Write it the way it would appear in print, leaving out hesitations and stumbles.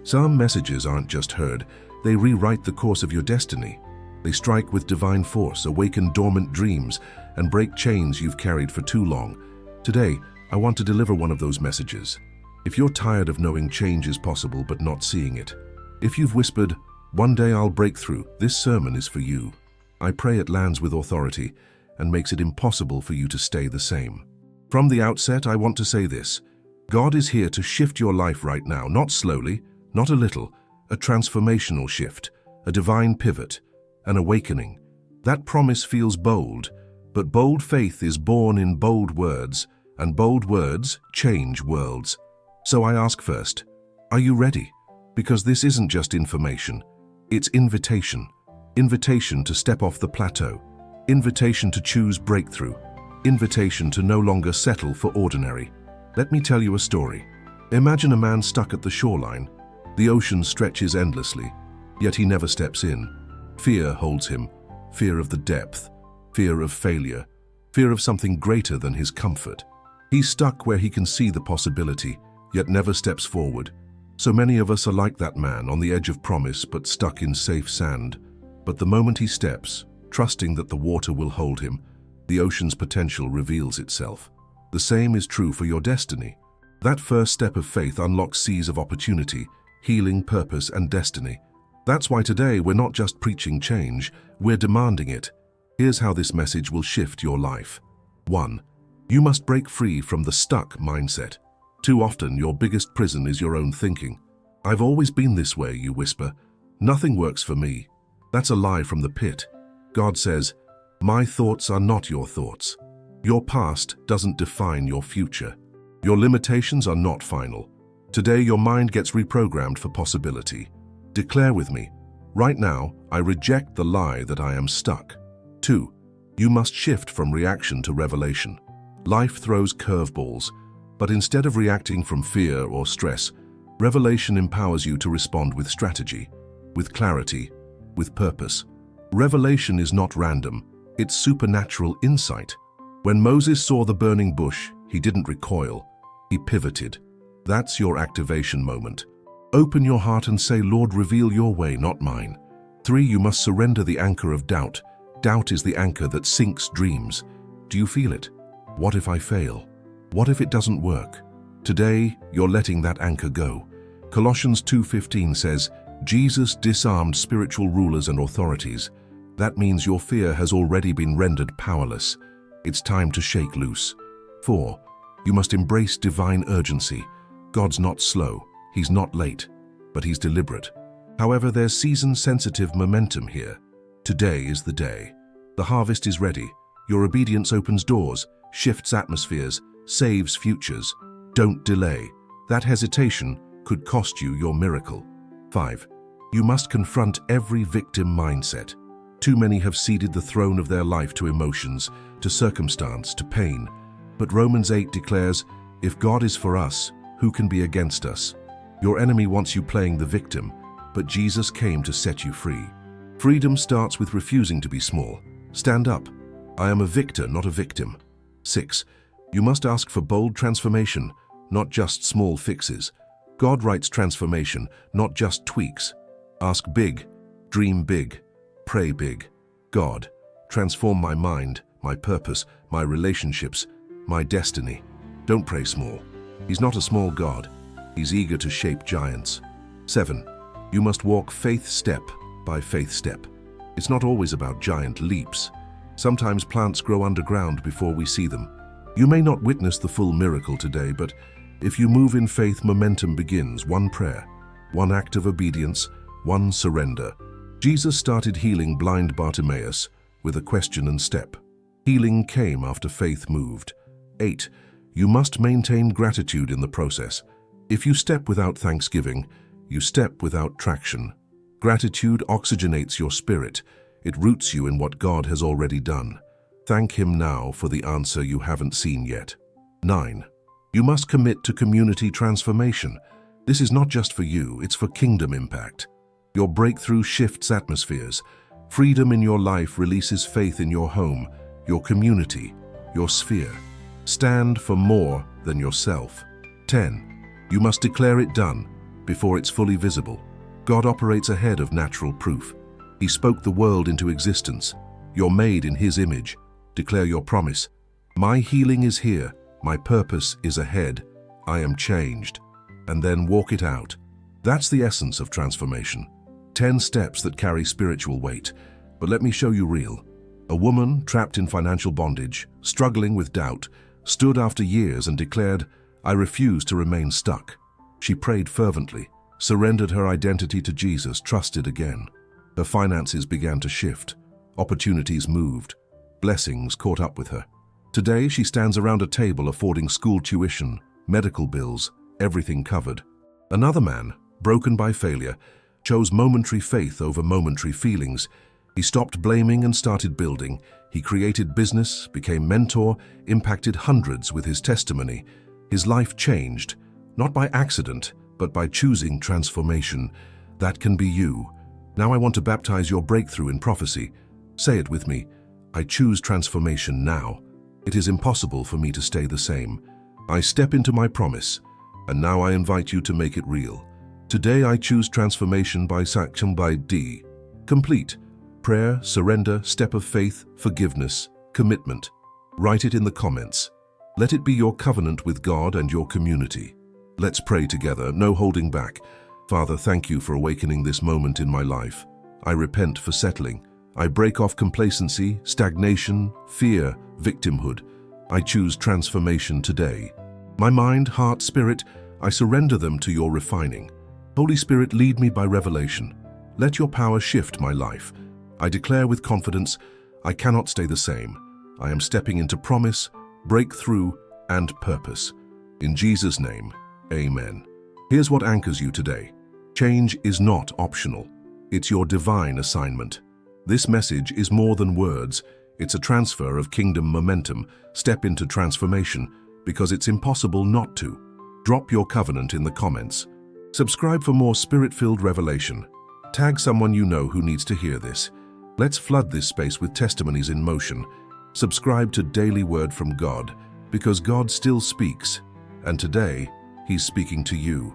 Some messages aren't just heard, they rewrite the course of your destiny. They strike with divine force, awaken dormant dreams, and break chains you've carried for too long. Today, I want to deliver one of those messages. If you're tired of knowing change is possible but not seeing it, if you've whispered, "One day I'll break through," this sermon is for you. I pray it lands with authority and makes it impossible for you to stay the same. From the outset, I want to say this. God is here to shift your life right now, not slowly, not a little, a transformational shift, a divine pivot, an awakening. That promise feels bold, but bold faith is born in bold words, and bold words change worlds. So I ask first, are you ready? Because this isn't just information, it's invitation. Invitation to step off the plateau. Invitation to choose breakthrough. Invitation to no longer settle for ordinary. Let me tell you a story. Imagine a man stuck at the shoreline. The ocean stretches endlessly, yet he never steps in. Fear holds him. Fear of the depth. Fear of failure. Fear of something greater than his comfort. He's stuck where he can see the possibility, yet never steps forward. So many of us are like that man, on the edge of promise but stuck in safe sand. But the moment he steps, trusting that the water will hold him, the ocean's potential reveals itself. The same is true for your destiny. That first step of faith unlocks seas of opportunity, healing, purpose, and destiny. That's why today we're not just preaching change, we're demanding it. Here's how this message will shift your life. 1. You must break free from the stuck mindset. Too often, your biggest prison is your own thinking. "I've always been this way," you whisper. "Nothing works for me." That's a lie from the pit. God says, "My thoughts are not your thoughts." Your past doesn't define your future. Your limitations are not final. Today, your mind gets reprogrammed for possibility. Declare with me, "Right now, I reject the lie that I am stuck." 2. You must shift from reaction to revelation. Life throws curveballs, but instead of reacting from fear or stress, revelation empowers you to respond with strategy, with clarity, with purpose. Revelation is not random, it's supernatural insight. When Moses saw the burning bush, he didn't recoil, he pivoted. That's your activation moment. Open your heart and say, "Lord, reveal your way, not mine." 3. You must surrender the anchor of doubt. Doubt is the anchor that sinks dreams. Do you feel it? What if I fail? What if it doesn't work? Today, you're letting that anchor go. Colossians 2:15 says, Jesus disarmed spiritual rulers and authorities. That means your fear has already been rendered powerless. It's time to shake loose. 4. You must embrace divine urgency. God's not slow, he's not late, but he's deliberate. However, there's season-sensitive momentum here. Today is the day. The harvest is ready. Your obedience opens doors, shifts atmospheres, saves futures. Don't delay. That hesitation could cost you your miracle. 5. You must confront every victim mindset. Too many have ceded the throne of their life to emotions, to circumstance, to pain. But Romans 8 declares, if God is for us, who can be against us? Your enemy wants you playing the victim, but Jesus came to set you free. Freedom starts with refusing to be small. Stand up. I am a victor, not a victim. 6. You must ask for bold transformation, not just small fixes. God writes transformation, not just tweaks. Ask big, dream big, pray big. God, transform my mind, my purpose, my relationships, my destiny. Don't pray small. He's not a small God. He's eager to shape giants. 7. You must walk faith step by faith step. It's not always about giant leaps. Sometimes plants grow underground before we see them. You may not witness the full miracle today, but if you move in faith, momentum begins. One prayer, one act of obedience, one surrender. Jesus started healing blind Bartimaeus with a question and step. Healing came after faith moved. 8. You must maintain gratitude in the process. If you step without thanksgiving, you step without traction. Gratitude oxygenates your spirit. It roots you in what God has already done. Thank Him now for the answer you haven't seen yet. 9. You must commit to community transformation. This is not just for you, it's for kingdom impact. Your breakthrough shifts atmospheres. Freedom in your life releases faith in your home, your community, your sphere. Stand for more than yourself. 10. You must declare it done. before it's fully visible. God operates ahead of natural proof. He spoke the world into existence. You're made in His image. Declare your promise. My healing is here. My purpose is ahead. I am changed. And then walk it out. That's the essence of transformation. 10 steps that carry spiritual weight. But let me show you real. A woman trapped in financial bondage, struggling with doubt, stood after years and declared, "I refuse to remain stuck." She prayed fervently, surrendered her identity to Jesus, trusted again. Her finances began to shift. Opportunities moved. Blessings caught up with her. Today, she stands around a table affording school tuition, medical bills, everything covered. Another man, broken by failure, chose momentary faith over momentary feelings. He stopped blaming and started building. He created business, became mentor, impacted hundreds with his testimony. His life changed, not by accident, but by choosing transformation. That can be you. Now I want to baptize your breakthrough in prophecy. Say it with me. I choose transformation now. It is impossible for me to stay the same. I step into my promise, and now I invite you to make it real. Today I choose transformation by action by D. Complete. Prayer, surrender, step of faith, forgiveness, commitment. Write it in the comments. Let it be your covenant with God and your community. Let's pray together, no holding back. Father, thank you for awakening this moment in my life. I repent for settling. I break off complacency, stagnation, fear, victimhood. I choose transformation today. My mind, heart, spirit, I surrender them to your refining. Holy Spirit, lead me by revelation. Let your power shift my life. I declare with confidence, I cannot stay the same. I am stepping into promise, breakthrough, and purpose. In Jesus' name, amen. Here's what anchors you today. Change is not optional. It's your divine assignment. This message is more than words. It's a transfer of kingdom momentum. Step into transformation, because it's impossible not to. Drop your covenant in the comments. Subscribe for more spirit-filled revelation. Tag someone you know who needs to hear this. Let's flood this space with testimonies in motion. Subscribe to Daily Word from God, because God still speaks, and today, He's speaking to you.